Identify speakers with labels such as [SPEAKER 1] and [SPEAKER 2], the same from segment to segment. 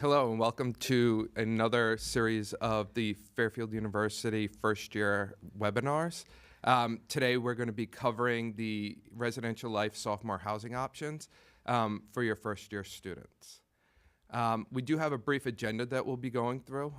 [SPEAKER 1] Hello and welcome to another series of the Fairfield University first year webinars. Today we're going to be covering the residential life sophomore housing options for your first year students. We do have a brief agenda that we'll be going through.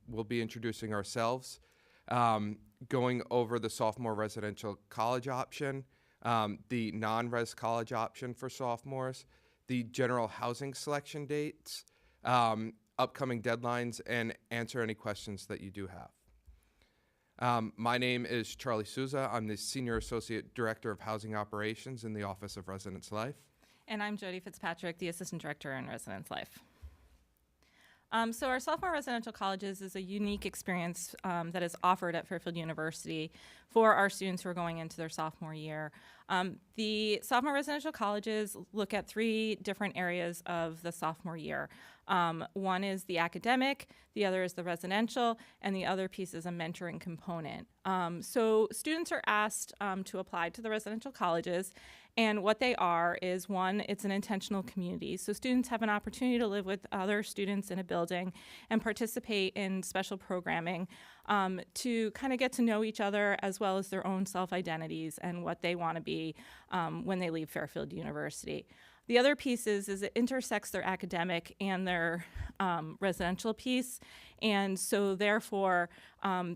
[SPEAKER 1] We'll be introducing ourselves, going over the sophomore residential college option, the non-res college option for sophomores, the general housing selection dates, upcoming deadlines, and answer any questions that you do have. My name is Charlie Sousa. I'm the Senior Associate Director of Housing Operations in the Office of Residence Life.
[SPEAKER 2] And I'm Jodie Fitzpatrick, the Assistant Director in Residence Life. So our Sophomore Residential Colleges is a unique experience that is offered at Fairfield University for our students who are going into their sophomore year. The Sophomore Residential Colleges look at three different areas of the sophomore year. One is the academic, the other is the residential, and the other piece is a mentoring component. So students are asked to apply to the residential colleges, and what they are is, one, it's an intentional community. So students have an opportunity to live with other students in a building and participate in special programming to kind of get to know each other as well as their own self-identities and what they want to be when they leave Fairfield University. The other piece is it intersects their academic and their residential piece, and so therefore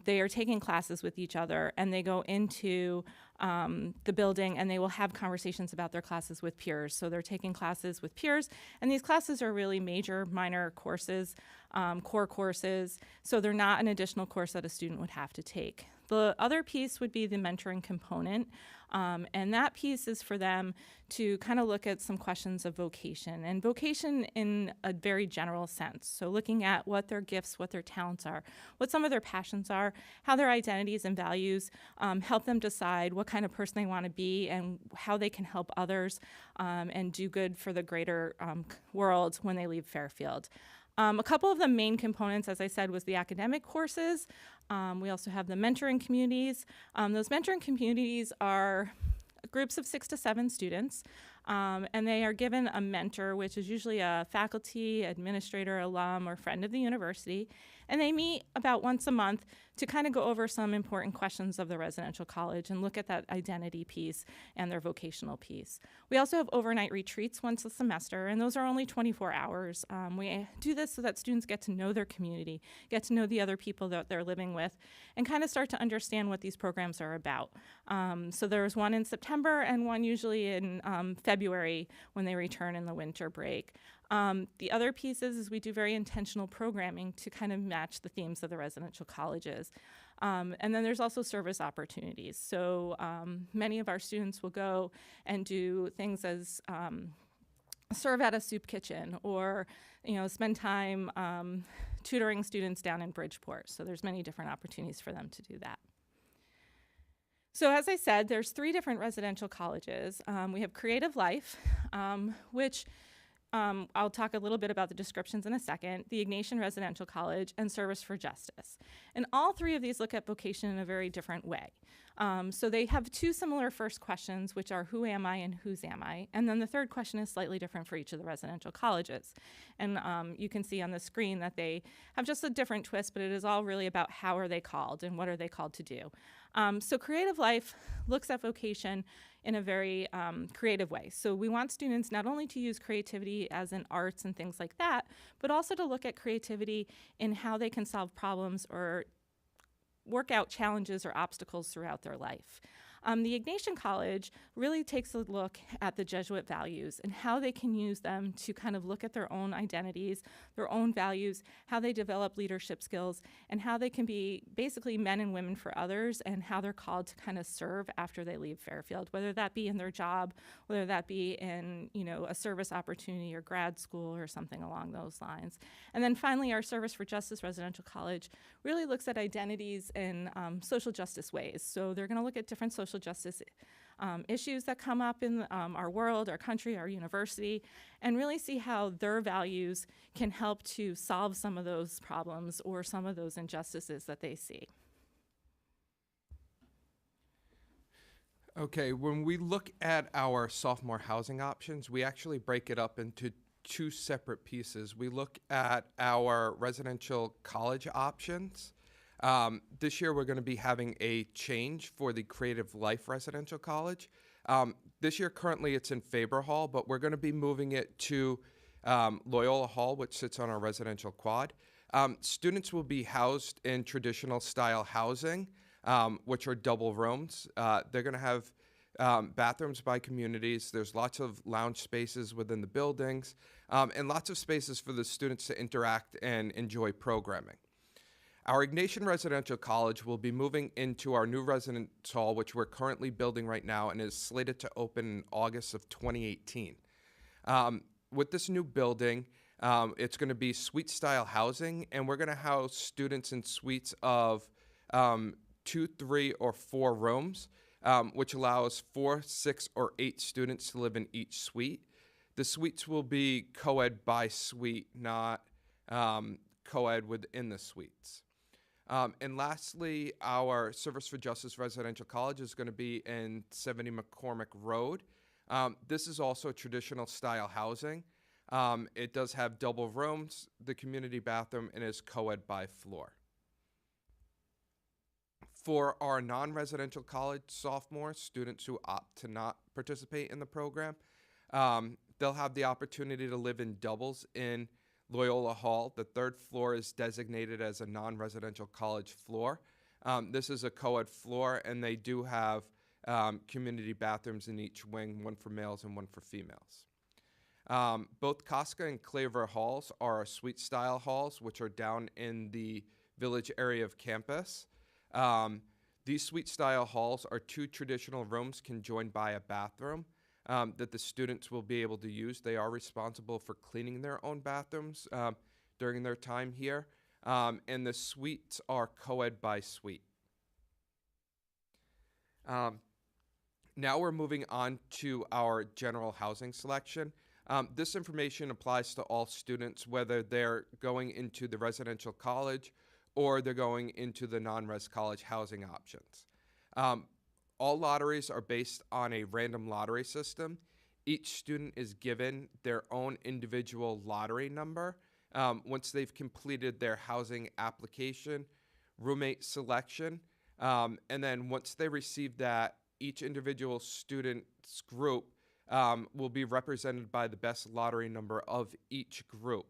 [SPEAKER 2] they are taking classes with each other, and they go into the building and they will have conversations about their classes with peers. So they're taking classes with peers, and these classes are really major, minor courses, core courses, so they're not an additional course that a student would have to take. The other piece would be the mentoring component, and that piece is for them to kind of look at some questions of vocation, and vocation in a very general sense. So looking at what their gifts, what their talents are, what some of their passions are, how their identities and values help them decide what kind of person they want to be and how they can help others and do good for the greater world when they leave Fairfield. A couple of the main components, as I said, was the academic courses. We also have the mentoring communities. Those mentoring communities are groups of 6 to 7 students, and they are given a mentor, which is usually a faculty, administrator, alum, or friend of the university, and they meet about once a month to kind of go over some important questions of the residential college and look at that identity piece and their vocational piece. We also have overnight retreats once a semester, and those are only 24 hours. We do this so that students get to know their community, get to know the other people that they're living with, and kind of start to understand what these programs are about. So there's one in September and one usually in February when they return in the winter break. The other piece is we do very intentional programming to kind of match the themes of the residential colleges. And then there's also service opportunities. So many of our students will go and do things as serve at a soup kitchen, or spend time tutoring students down in Bridgeport. So there's many different opportunities for them to do that. So as I said, there's 3 different residential colleges. We have Creative Life, which I'll talk a little bit about the descriptions in a second, the Ignatian Residential College, and Service for Justice. And all 3 of these look at vocation in a very different way. So they have 2 similar first questions, which are who am I and whose am I? And then the third question is slightly different for each of the residential colleges. And you can see on the screen that they have just a different twist, but it is all really about how are they called and what are they called to do. So Creative Life looks at vocation in a very creative way. So we want students not only to use creativity as in arts and things like that, but also to look at creativity in how they can solve problems or work out challenges or obstacles throughout their life. The Ignatian College really takes a look at the Jesuit values and how they can use them to kind of look at their own identities, their own values, how they develop leadership skills, and how they can be basically men and women for others, and how they're called to kind of serve after they leave Fairfield, whether that be in their job, whether that be in a service opportunity or grad school or something along those lines. And then finally, our Service for Justice Residential College really looks at identities in social justice ways. So they're going to look at different social justice issues that come up in our world, our country, our university, and really see how their values can help to solve some of those problems or some of those injustices that they see.
[SPEAKER 1] Okay, when we look at our sophomore housing options, we actually break it up into two separate pieces. We look at our residential college options. This year, we're going to be having a change for the Creative Life Residential College. This year, currently, it's in Faber Hall, but we're going to be moving it to Loyola Hall, which sits on our residential quad. Students will be housed in traditional style housing, which are double rooms. They're going to have bathrooms by communities. There's lots of lounge spaces within the buildings, and lots of spaces for the students to interact and enjoy programming. Our Ignatian Residential College will be moving into our new residence hall, which we're currently building right now and is slated to open in August of 2018. With this new building, it's going to be suite-style housing, and we're going to house students in suites of 2, 3, or 4 rooms, which allows 4, 6, or 8 students to live in each suite. The suites will be co-ed by suite, not co-ed within the suites. And lastly, our Service for Justice Residential College is going to be in 70 McCormick Road. This is also traditional style housing. It does have double rooms, the community bathroom, and is co-ed by floor. For our non-residential college sophomores, students who opt to not participate in the program, they'll have the opportunity to live in doubles in Loyola Hall. The 3rd floor is designated as a non-residential college floor. This is a co-ed floor, and they do have community bathrooms in each wing, one for males and one for females. Both Casca and Claver halls are our suite-style halls, which are down in the village area of campus. These suite-style halls are 2 traditional rooms conjoined by a bathroom that the students will be able to use. They are responsible for cleaning their own bathrooms during their time here, and the suites are co-ed by suite. Now we're moving on to our general housing selection. This information applies to all students, whether they're going into the residential college or they're going into the non-res college housing options. All lotteries are based on a random lottery system. Each student is given their own individual lottery number once they've completed their housing application, roommate selection, and then once they receive that, each individual student's group will be represented by the best lottery number of each group.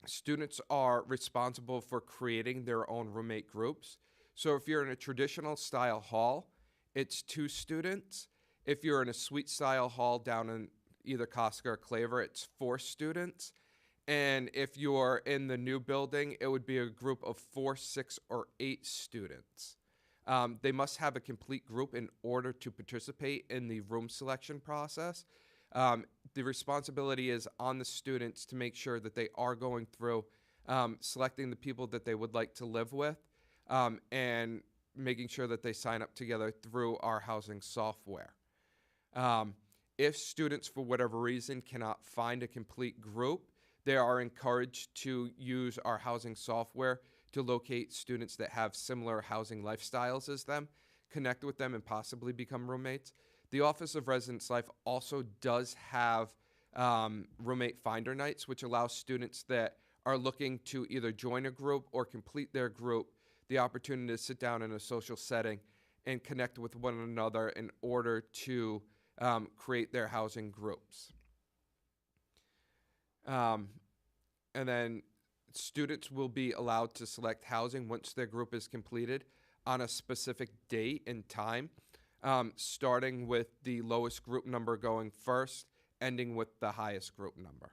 [SPEAKER 1] Students are responsible for creating their own roommate groups. So if you're in a traditional style hall, it's 2 students. If you're in a suite style hall down in either Casca or Claver, it's 4 students. And if you're in the new building, it would be a group of 4, 6, or 8 students. They must have a complete group in order to participate in the room selection process. The responsibility is on the students to make sure that they are going through selecting the people that they would like to live with and making sure that they sign up together through our housing software. If students, for whatever reason, cannot find a complete group, they are encouraged to use our housing software to locate students that have similar housing lifestyles as them, connect with them, and possibly become roommates. The Office of Residence Life also does have roommate finder nights, which allows students that are looking to either join a group or complete their group the opportunity to sit down in a social setting and connect with one another in order to create their housing groups. And then students will be allowed to select housing once their group is completed on a specific date and time, starting with the lowest group number going first, ending with the highest group number.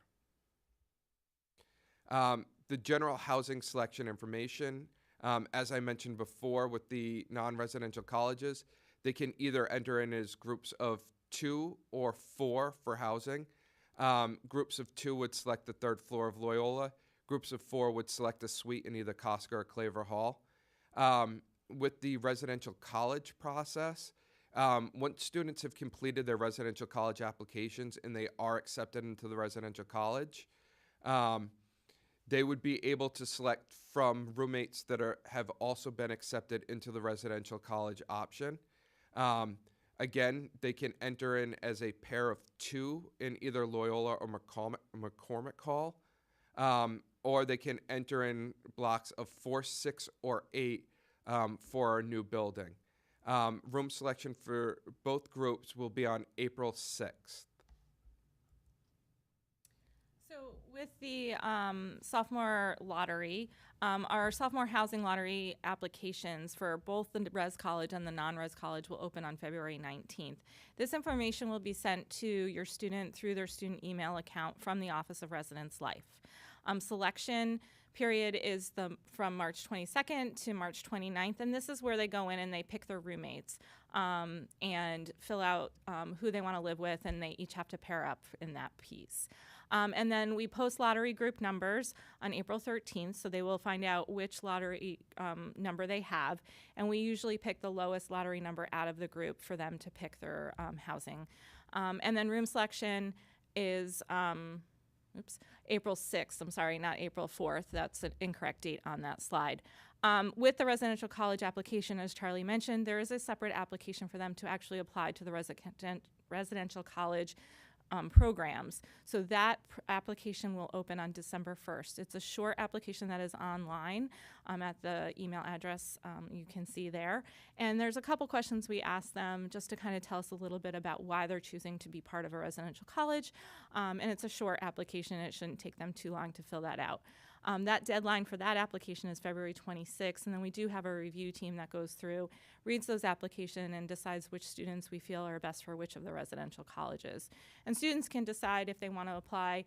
[SPEAKER 1] The general housing selection information, as I mentioned before with the non-residential colleges, they can either enter in as groups of 2 or 4 for housing. Groups of 2 would select the 3rd floor of Loyola. Groups of 4 would select a suite in either Casca or Claver Hall. With the residential college process, once students have completed their residential college applications and they are accepted into the residential college, they would be able to select from roommates that have also been accepted into the residential college option. Again, they can enter in as a pair of 2 in either Loyola or McCormick Hall, or they can enter in blocks of 4, 6, or 8 for our new building. Room selection for both groups will be on April 6th.
[SPEAKER 2] So with the sophomore lottery, our sophomore housing lottery applications for both the res college and the non-res college will open on February 19th. This information will be sent to your student through their student email account from the Office of Residence Life. Selection period is from March 22nd to March 29th, and this is where they go in and they pick their roommates and fill out who they want to live with, and they each have to pair up in that piece. And then we post lottery group numbers on April 13th, so they will find out which lottery number they have, and we usually pick the lowest lottery number out of the group for them to pick their housing. And then room selection is April 6th, I'm sorry, not April 4th. That's an incorrect date on that slide. With the residential college application, as Charlie mentioned, there is a separate application for them to actually apply to the residential college programs. So that application will open on December 1st. It's a short application that is online at the email address you can see there. And there's a couple questions we ask them just to kind of tell us a little bit about why they're choosing to be part of a residential college. And it's a short application. It shouldn't take them too long to fill that out. That deadline for that application is February 26th, and then we do have a review team that goes through, reads those applications, and decides which students we feel are best for which of the residential colleges. And students can decide if they want to apply.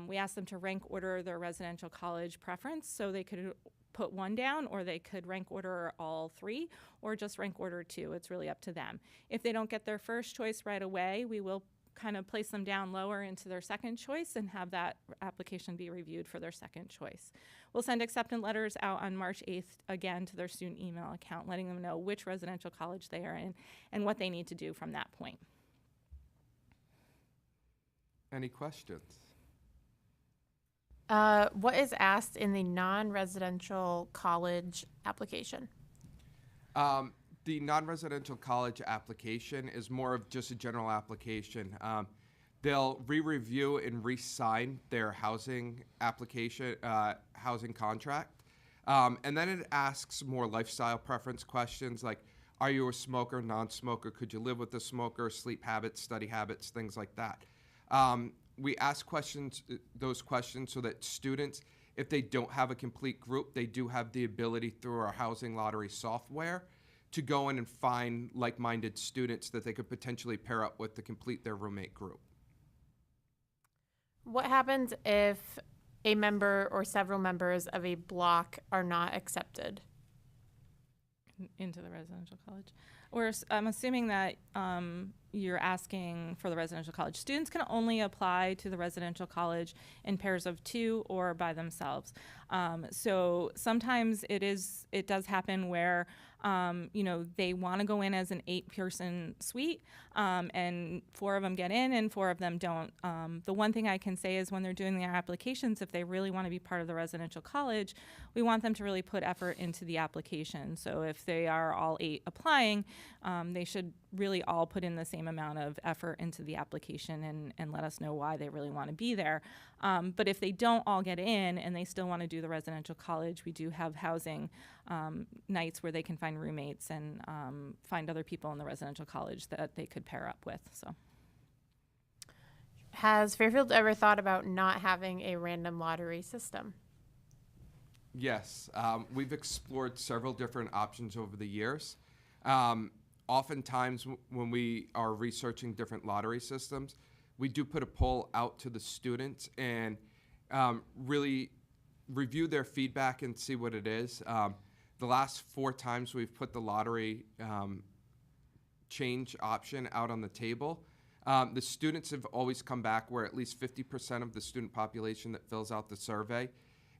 [SPEAKER 2] We ask them to rank order their residential college preference, so they could put one down, or they could rank order all 3, or just rank order 2. It's really up to them. If they don't get their first choice right away, we will kind of place them down lower into their second choice and have that application be reviewed for their second choice. We'll send acceptance letters out on March 8th again to their student email account, letting them know which residential college they are in and what they need to do from that point.
[SPEAKER 1] Any questions?
[SPEAKER 3] What is asked in the non-residential college application?
[SPEAKER 1] The non-residential college application is more of just a general application. They'll re-review and re-sign their housing application, housing contract. And then it asks more lifestyle preference questions like, are you a smoker, non-smoker? Could you live with a smoker? Sleep habits, study habits, things like that. We ask those questions so that students, if they don't have a complete group, they do have the ability through our housing lottery software to go in and find like-minded students that they could potentially pair up with to complete their roommate group.
[SPEAKER 3] What happens if a member or several members of a block are not accepted?
[SPEAKER 2] Into the residential college. I'm assuming that you're asking for the residential college. Students can only apply to the residential college in pairs of 2 or by themselves. So sometimes it does happen where they want to go in as an 8-person suite, and 4 of them get in and 4 of them don't. The one thing I can say is when they're doing their applications, if they really want to be part of the residential college, we want them to really put effort into the application. So if they are all 8 applying, they should really all put in the same amount of effort into the application and let us know why they really want to be there. But if they don't all get in and they still want to do the residential college, we do have housing nights where they can find roommates and find other people in the residential college that they could pair up with. So,
[SPEAKER 3] has Fairfield ever thought about not having a random lottery system?
[SPEAKER 1] Yes, we've explored several different options over the years. Oftentimes when we are researching different lottery systems, we do put a poll out to the students and really review their feedback and see what it is. The last 4 times we've put the lottery change option out on the table, the students have always come back where at least 50% of the student population that fills out the survey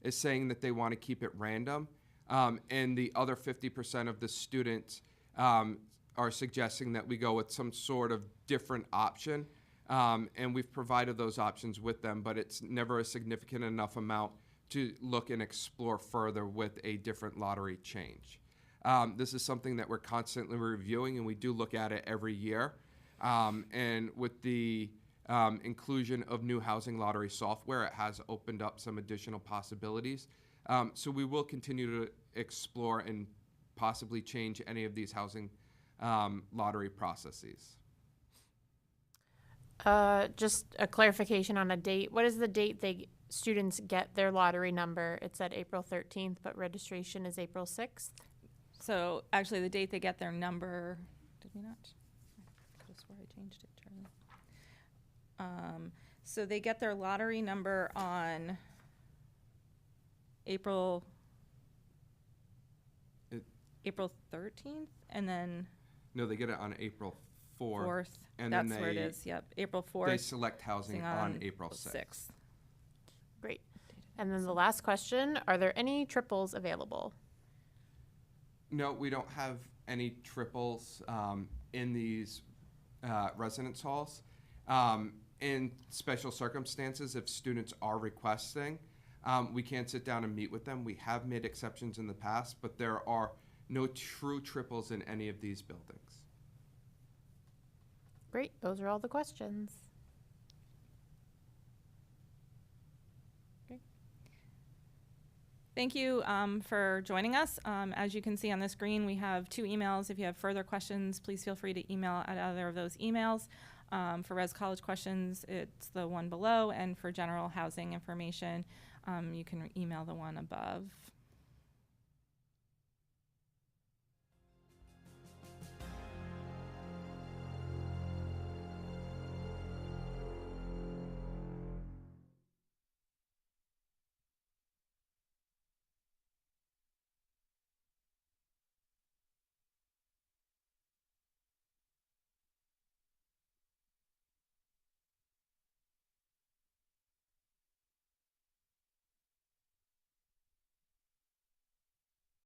[SPEAKER 1] is saying that they want to keep it random, and the other 50% of the students are suggesting that we go with some sort of different option, and we've provided those options with them, but it's never a significant enough amount to look and explore further with a different lottery change. This is something that we're constantly reviewing, and we do look at it every year. And with the inclusion of new housing lottery software, it has opened up some additional possibilities. So we will continue to explore and possibly change any of these housing lottery processes.
[SPEAKER 3] Just a clarification on a date. What is the date students get their lottery number? It said April 13th, but registration is April 6th.
[SPEAKER 2] So actually, the date they get their number, did we not? I could have swore I changed it, Charlie. So they get their lottery number on April 13th, and then
[SPEAKER 1] No, they get it on April 4th.
[SPEAKER 2] 4th.
[SPEAKER 1] And
[SPEAKER 2] That's
[SPEAKER 1] then
[SPEAKER 2] where it
[SPEAKER 1] they-
[SPEAKER 2] is. Yep, April 4th.
[SPEAKER 1] They select housing on April 6th.
[SPEAKER 3] Great. And then the last question, are there any triples available?
[SPEAKER 1] No, we don't have any triples in these residence halls. In special circumstances, if students are requesting, we can sit down and meet with them. We have made exceptions in the past, but there are no true triples in any of these buildings.
[SPEAKER 3] Great, those are all the questions.
[SPEAKER 2] Thank you for joining us. As you can see on the screen, we have 2 emails. If you have further questions, please feel free to email at either of those emails. For Res College questions, it's the one below, and for general housing information, you can email the one above.